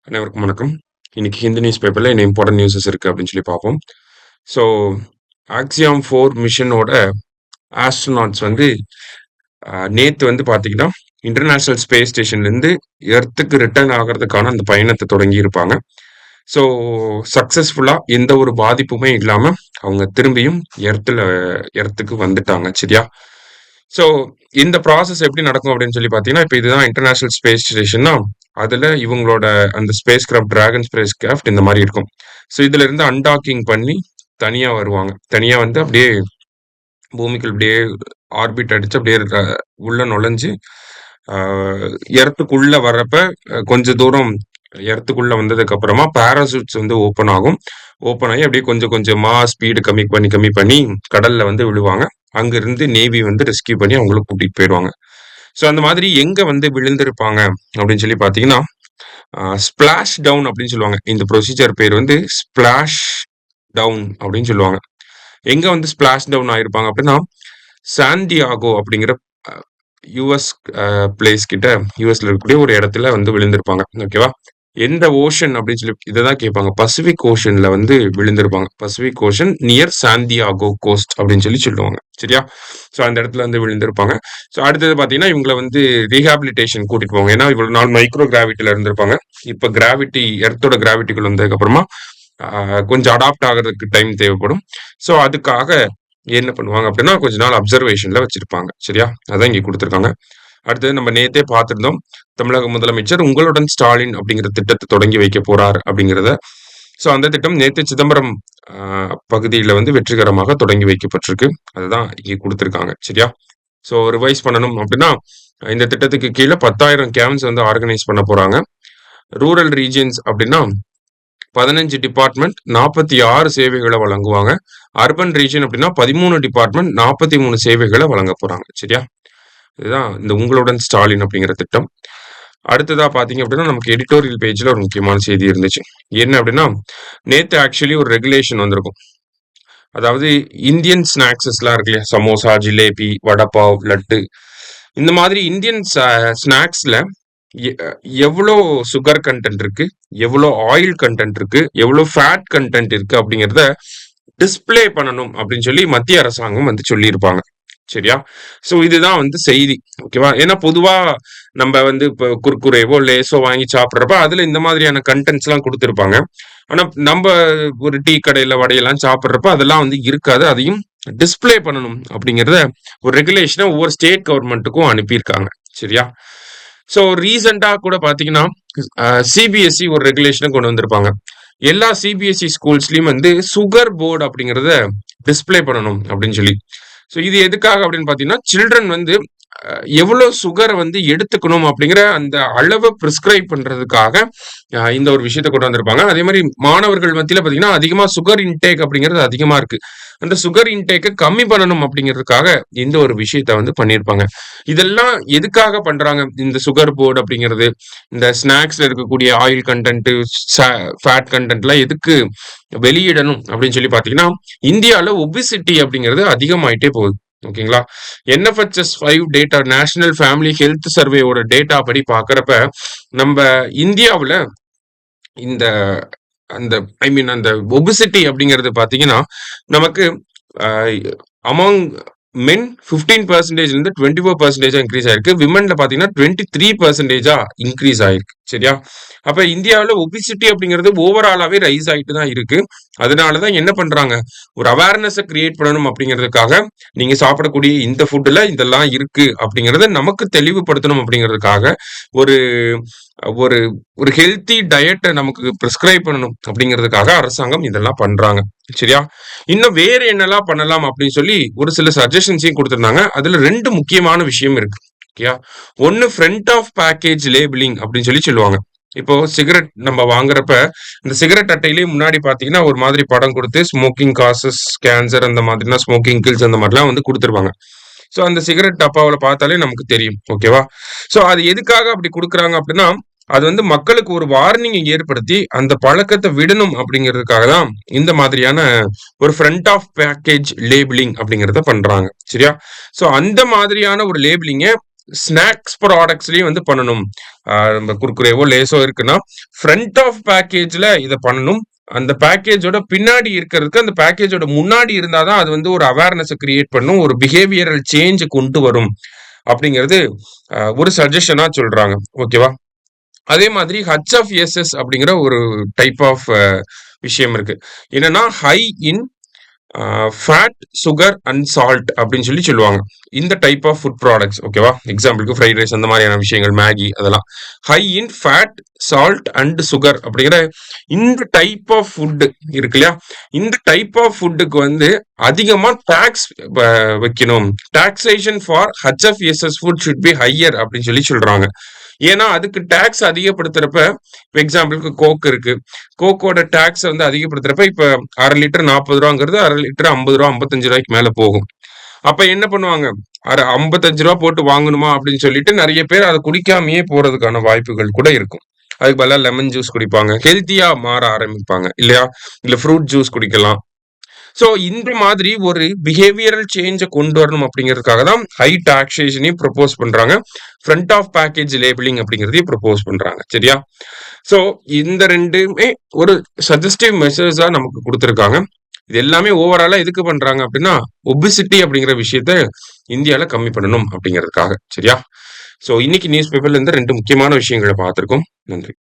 அனைவருக்கும் வணக்கம். இன்னைக்கு ஹிந்து நியூஸ் பேப்பர்ல என்ன இம்பார்ட்டன்ட் நியூஸஸ் இருக்கு அப்படின்னு சொல்லி பார்ப்போம். ஸோ ஆக்சியாம் 4 மிஷனோட ஆஸ்ட்ரோநாட்ஸ் வந்து நேத்து வந்து பார்த்தீங்கன்னா இன்டர்நேஷனல் ஸ்பேஸ் ஸ்டேஷன்லேருந்து எர்த்துக்கு ரிட்டர்ன் ஆகிறதுக்கான அந்த பயணத்தை தொடங்கி இருப்பாங்க. ஸோ சக்ஸஸ்ஃபுல்லாக எந்த ஒரு பாதிப்புமே இல்லாமல் அவங்க திரும்பியும் எர்த்துக்கு வந்துட்டாங்க. சரியா? ஸோ இந்த ப்ராசஸ் எப்படி நடக்கும் அப்படின்னு சொல்லி பார்த்தீங்கன்னா, இப்போ இதுதான் இன்டர்நேஷனல் ஸ்பேஸ் ஸ்டேஷன்னா அதில் இவங்களோட அந்த space craft dragon space craft இந்த மாதிரி இருக்கும். ஸோ இதுல இருந்து அன்டாக்கிங் பண்ணி தனியாக வருவாங்க. தனியாக வந்து அப்படியே பூமிக்கு அப்படியே ஆர்பிட் அடிச்சு அப்படியே உள்ள நுழைஞ்சு எர்த்துக்குள்ள வர்றப்ப கொஞ்ச தூரம் எர்த்துக்குள்ள வந்ததுக்கு அப்புறமா பாராசூட்ஸ் வந்து ஓப்பன் ஆகும். ஓப்பன் ஆகி அப்படியே கொஞ்சம் கொஞ்சமா ஸ்பீடு கம்மி பண்ணி கடல்ல வந்து விழுவாங்க. அங்கிருந்து நேவி வந்து ரெஸ்கியூ பண்ணி அவங்கள கூட்டிட்டு போயிடுவாங்க. ஸோ அந்த மாதிரி எங்க வந்து விழுந்திருப்பாங்க அப்படின்னு சொல்லி பார்த்தீங்கன்னா, ஸ்பிளாஷ் டவுன் அப்படின்னு சொல்லுவாங்க. இந்த ப்ரொசீஜர் பேர் வந்து ஸ்பிளாஷ் டவுன் அப்படின்னு சொல்லுவாங்க. எங்க வந்து ஸ்பிளாஷ் டவுன் ஆயிருப்பாங்க அப்படின்னா, சாண்டியாகோ அப்படிங்கிற யூஎஸ் பிளேஸ் கிட்ட யூஎஸ்ல இருக்கக்கூடிய ஒரு இடத்துல வந்து விழுந்திருப்பாங்க. ஓகேவா? எந்த ஓஷன் அப்படின்னு சொல்லி இதைதான் கேட்பாங்க. பசிபிக் ஓஷன்ல வந்து விழுந்திருப்பாங்க. Pacific ocean near San Diego coast அப்படின்னு சொல்லி சொல்லுவாங்க. சரியா? ஸோ அந்த இடத்துல வந்து விழுந்திருப்பாங்க. ஸோ அடுத்தது பார்த்தீங்கன்னா இவங்களை வந்து ரீஹாபிலிட்டேஷன் கூட்டிட்டு போவாங்க. ஏன்னா இவ்வளவு நாள் மைக்ரோ கிராவிட்டில இருந்திருப்பாங்க. இப்போ கிராவிட்டி எர்த்தோட கிராவிட்டிக்குள்ள வந்ததுக்கு அப்புறமா கொஞ்சம் அடாப்ட் ஆகிறதுக்கு டைம் தேவைப்படும். ஸோ அதுக்காக என்ன பண்ணுவாங்க அப்படின்னா கொஞ்ச நாள் அப்சர்வேஷன்ல வச்சிருப்பாங்க. சரியா? அதான் இங்க கொடுத்துருக்காங்க. அடுத்தது நம்ம நேத்தே பார்த்திருந்தோம். தமிழக முதலமைச்சர் உங்களுடன் ஸ்டாலின் அப்படிங்கிற திட்டத்தை தொடங்கி வைக்க போறார் அப்படிங்கிறத. ஸோ அந்த திட்டம் நேத்து சிதம்பரம் பகுதியில் வந்து வெற்றிகரமாக தொடங்கி வைக்கப்பட்டிருக்கு. அதுதான் இங்கே கொடுத்துருக்காங்க. சரியா? ஸோ ரிவைஸ் பண்ணணும் அப்படின்னா இந்த திட்டத்துக்கு கீழே 10,000 கேம்ப்ஸ் வந்து ஆர்கனைஸ் பண்ண போறாங்க. ரூரல் ரீஜியன்ஸ் அப்படின்னா 15 டிபார்ட்மெண்ட் 46 சேவைகளை வழங்குவாங்க. அர்பன் ரீஜன் அப்படின்னா 13 டிபார்ட்மெண்ட் 43 சேவைகளை வழங்க போறாங்க. சரியா? இதுதான் இந்த உங்களுடன் ஸ்டாலின் அப்படிங்கிற திட்டம். அடுத்ததா பாத்தீங்க அப்படின்னா நமக்கு எடிட்டோரியல் பேஜ்ல ஒரு முக்கியமான செய்தி இருந்துச்சு. என்ன அப்படின்னா நேத்து ஆக்சுவலி ஒரு ரெகுலேஷன் வந்திருக்கும். அதாவது இந்தியன் ஸ்நாக்ஸஸ் எல்லாம் இருக்கு இல்லையா? சமோசா, ஜிலேபி, வடப்பாவ், லட்டு இந்த மாதிரி இந்தியன் ஸ்நாக்ஸ்ல எவ்வளோ சுகர் கண்டென்ட் இருக்கு, எவ்வளோ ஆயில் கண்டென்ட் இருக்கு, எவ்வளோ ஃபேட் கண்டென்ட் இருக்கு அப்படிங்கிறத டிஸ்பிளே பண்ணணும் அப்படின்னு சொல்லி மத்திய அரசாங்கம் வந்து சொல்லியிருப்பாங்க. சரியா? ஸோ இதுதான் வந்து செய்தி. ஓகேவா? ஏன்னா பொதுவா நம்ம வந்து இப்போ குர்குரேவோ லேஸோ வாங்கி சாப்பிட்றப்ப அதுல இந்த மாதிரியான கண்டென்ட்ஸ் எல்லாம் கொடுத்துருப்பாங்க. ஆனா நம்ம ஒரு டீ கடையில வடையெல்லாம் சாப்பிட்றப்ப அதெல்லாம் வந்து இருக்காது. அதையும் டிஸ்பிளே பண்ணணும் அப்படிங்கிறத ஒரு ரெகுலேஷனை ஒவ்வொரு ஸ்டேட் கவர்மெண்ட்டுக்கும் அனுப்பியிருக்காங்க. சரியா? ஸோ ரீசெண்டா கூட பாத்தீங்கன்னா சிபிஎஸ்இ ஒரு ரெகுலேஷனை கொண்டு வந்திருப்பாங்க. எல்லா சிபிஎஸ்இ ஸ்கூல்ஸ்லயும் வந்து சுகர் போர்டு அப்படிங்கிறத டிஸ்பிளே பண்ணணும் அப்படின்னு சொல்லி. ஸோ இது எதுக்காக அப்படின்னு பாத்தீங்கன்னா சில்ட்ரன் வந்து எவ்வளவு சுகரை வந்து எடுத்துக்கணும் அப்படிங்கிற அந்த அளவை பிரிஸ்கிரைப் பண்றதுக்காக இந்த ஒரு விஷயத்தை கொண்டு வந்திருப்பாங்க. அதே மாதிரி மாணவர்கள் மத்தியில பாத்தீங்கன்னா அதிகமா சுகர் இன்டேக் அப்படிங்கிறது அதிகமா இருக்கு. அந்த சுகர் இன்டேக்கை கம்மி பண்ணணும் அப்படிங்கிறதுக்காக இந்த ஒரு விஷயத்த வந்து பண்ணியிருப்பாங்க. இதெல்லாம் எதுக்காக பண்றாங்க? இந்த சுகர் போர்டு அப்படிங்கிறது இந்த ஸ்நாக்ஸ்ல இருக்கக்கூடிய ஆயில் கண்டென்ட், ஃபேட் கண்டென்ட்லாம் எதுக்கு வெளியிடணும் அப்படின்னு சொல்லி பாத்தீங்கன்னா இந்தியால ஒபிசிட்டி அப்படிங்கிறது அதிகமாயிட்டே போகுது. ஓகேங்களா? NFHS 5 data national family health சர்வேயோட டேட்டா படி பாக்குறப்ப நம்ம இந்தியாவுல இந்த அந்த அந்த ஒபிசிட்டி அப்படிங்கிறது பாத்தீங்கன்னா நமக்கு அமாங் மென் 15% இருந்து 24% இன்க்ரீஸ் ஆயிருக்கு. விமன்ல பாத்தீங்கன்னா 23% இன்க்ரீஸ் ஆயிருக்கு. சரியா? அப்ப இந்தியாவில ஒபிசிட்டி அப்படிங்கிறது ஓவராலாவே ரைஸ் ஆயிட்டு தான் இருக்கு. அதனாலதான் என்ன பண்றாங்க, ஒரு அவேர்னஸை கிரியேட் பண்ணணும் அப்படிங்கிறதுக்காக நீங்க சாப்பிடக்கூடிய இந்த ஃபுட்ல இதெல்லாம் இருக்கு அப்படிங்கறத நமக்கு தெளிவுபடுத்தணும் அப்படிங்கிறதுக்காக ஒரு ஒரு ஒரு ஹெல்த்தி டயட்டை நமக்கு பிரிஸ்கிரைப் பண்ணணும் அப்படிங்கிறதுக்காக அரசாங்கம் இதெல்லாம் பண்றாங்க. சரியா? இன்னும் வேற என்னெல்லாம் பண்ணலாம் அப்படின்னு சொல்லி ஒரு சில சஜஷன்ஸையும் கொடுத்திருந்தாங்க. அதுல 2 முக்கியமான விஷயம் இருக்கு. ஓகேயா? ஒன்னு ஃப்ரண்ட் ஆஃப் பேக்கேஜ் லேபிளிங் அப்படின்னு சொல்லி சொல்லுவாங்க. இப்போ சிகரெட் நம்ம வாங்குறப்ப இந்த சிகரெட் அட்டையிலேயே முன்னாடி பாத்தீங்கன்னா ஒரு மாதிரி படம் கொடுத்து ஸ்மோக்கிங் காசஸ் கேன்சர் அந்த மாதிரிலாம் ஸ்மோக்கிங் கில்ஸ் அந்த மாதிரிலாம் வந்து கொடுத்துருவாங்க. ஸோ அந்த சிகரெட் டப்பாவில் பார்த்தாலே நமக்கு தெரியும். ஓகேவா? ஸோ அது எதுக்காக அப்படி கொடுக்குறாங்க அப்படின்னா அது வந்து மக்களுக்கு ஒரு வார்னிங்கை ஏற்படுத்தி அந்த பழக்கத்தை விடணும் அப்படிங்கிறதுக்காக தான் இந்த மாதிரியான ஒரு ஃப்ரண்ட் ஆஃப் பேக்கேஜ் லேபிளிங் அப்படிங்கிறத பண்றாங்க. சரியா? ஸோ அந்த மாதிரியான ஒரு லேபிளிங்கை ஸ்நாக்ஸ் ப்ராடக்ட்ஸ்லயும் வந்து பண்ணணும். நம்ம குர்குரேவோ லேஸோ இருக்குன்னா ஃப்ரண்ட் ஆஃப் பேக்கேஜ்ல இதை பண்ணணும். அந்த பேக்கேஜோட பின்னாடி இருக்கிறதுக்கு அந்த பேக்கேஜோட முன்னாடி இருந்தாதான் அது வந்து ஒரு அவேர்னஸ் கிரியேட் பண்ணும், ஒரு பிஹேவியரல் சேஞ்ச் கொண்டு வரும் அப்படிங்கிறது ஒரு சஜஷனா சொல்றாங்க. ஓகேவா? அதே மாதிரி HFSS அப்படிங்கிற ஒரு டைப் ஆஃப் விஷயம் இருக்கு. என்னன்னா high in fat, sugar and salt அப்படின்னு சொல்லுவாங்க. இந்த டைப் ஆஃப் ஃபுட் ப்ராடக்ட்ஸ். ஓகேவா? எக்ஸாம்பிளுக்கு ஃப்ரைட் ரைஸ் அந்த மாதிரியான விஷயங்கள், மேகி அதெல்லாம் high in fat, salt and sugar அப்படிங்கிற இந்த டைப் ஆஃப் ஃபுட் இருக்கு இல்லையா? இந்த டைப் ஆஃப் ஃபுட்டுக்கு வந்து அதிகமா டாக்ஸ் வைக்கணும். Taxation for HFSS food should be higher அப்படின்னு சொல்றாங்க. ஏன்னா அதுக்கு டாக்ஸ் அதிகப்படுத்துறப்ப, இப்போ எக்ஸாம்பிளுக்கு கோக் இருக்கு. கோக்கோட டாக்ஸ் வந்து அதிகப்படுத்துறப்ப இப்ப 1/2 லிட்டர் 40 ரூபாங்கிறது 1/2 லிட்டர் 50 ரூபா 55 ரூபாய்க்கு மேல போகும். அப்ப என்ன பண்ணுவாங்க? 55 ரூபா போட்டு வாங்கணுமா அப்படின்னு சொல்லிட்டு நிறைய பேர் அதை குடிக்காமயே போறதுக்கான வாய்ப்புகள் கூட இருக்கும். அதுக்கு பதிலா லெமன் ஜூஸ் குடிப்பாங்க, ஹெல்த்தியா மாற ஆரம்பிப்பாங்க இல்லையா? இல்ல ஃப்ரூட் ஜூஸ் குடிக்கலாம். ஸோ இந்த மாதிரி ஒரு பிஹேவியரல் சேஞ்சை கொண்டு வரணும் அப்படிங்கிறதுக்காக தான் ஹை டாக்ஸேஷனையும் ப்ரொபோஸ் பண்றாங்க, ஃப்ரண்ட் ஆஃப் பேக்கேஜ் லேபிளிங் அப்படிங்கிறதையும் ப்ரொபோஸ் பண்றாங்க. சரியா? ஸோ இந்த ரெண்டுமே ஒரு சஜஸ்டிவ் மெசேஜா நமக்கு கொடுத்துருக்காங்க. இது எல்லாமே ஓவராலா எதுக்கு பண்றாங்க அப்படின்னா, ஒபிசிட்டி அப்படிங்கிற விஷயத்த இந்தியால கம்மி பண்ணணும் அப்படிங்கிறதுக்காக. சரியா? ஸோ இன்னைக்கு நியூஸ் பேப்பர்ல இருந்து 2 முக்கியமான விஷயங்களை பார்த்திருக்கோம். நன்றி.